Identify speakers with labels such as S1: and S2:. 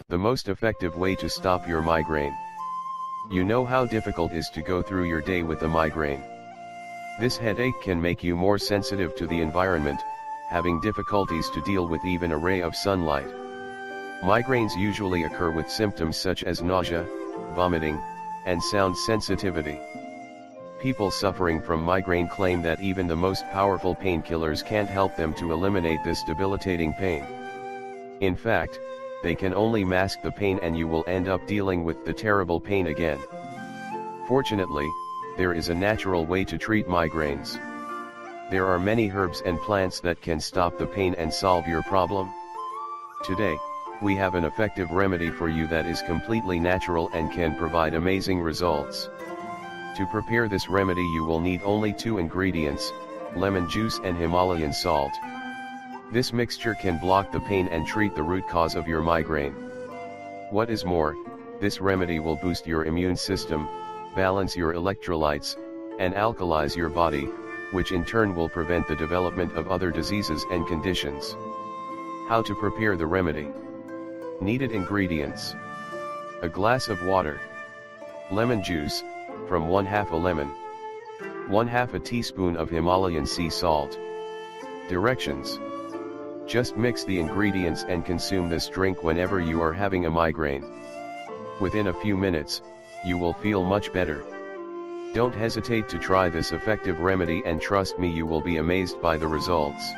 S1: The most effective way to stop your migraine. You know how difficult it is to go through your day with a migraine. This headache can make you more sensitive to the environment, having difficulties to deal with even a ray of sunlight. Migraines usually occur with symptoms such as nausea, vomiting, and sound sensitivity. People suffering from migraine claim that even the most powerful painkillers can't help them to eliminate this debilitating pain. In fact, they can only mask the pain and you will end up dealing with the terrible pain again. Fortunately, there is a natural way to treat migraines. There are many herbs and plants that can stop the pain and solve your problem. Today, we have an effective remedy for you that is completely natural and can provide amazing results. To prepare this remedy you will need only 2 ingredients, lemon juice and Himalayan salt. This mixture can block the pain and treat the root cause of your migraine. What is more, this remedy will boost your immune system, balance your electrolytes, and alkalize your body, which in turn will prevent the development of other diseases and conditions. How to prepare the remedy? Needed ingredients: a glass of water, lemon juice, from 1/2 a lemon, 1/2 a teaspoon of Himalayan sea salt. Directions: just mix the ingredients and consume this drink whenever you are having a migraine. Within a few minutes, you will feel much better. Don't hesitate to try this effective remedy and trust me, you will be amazed by the results.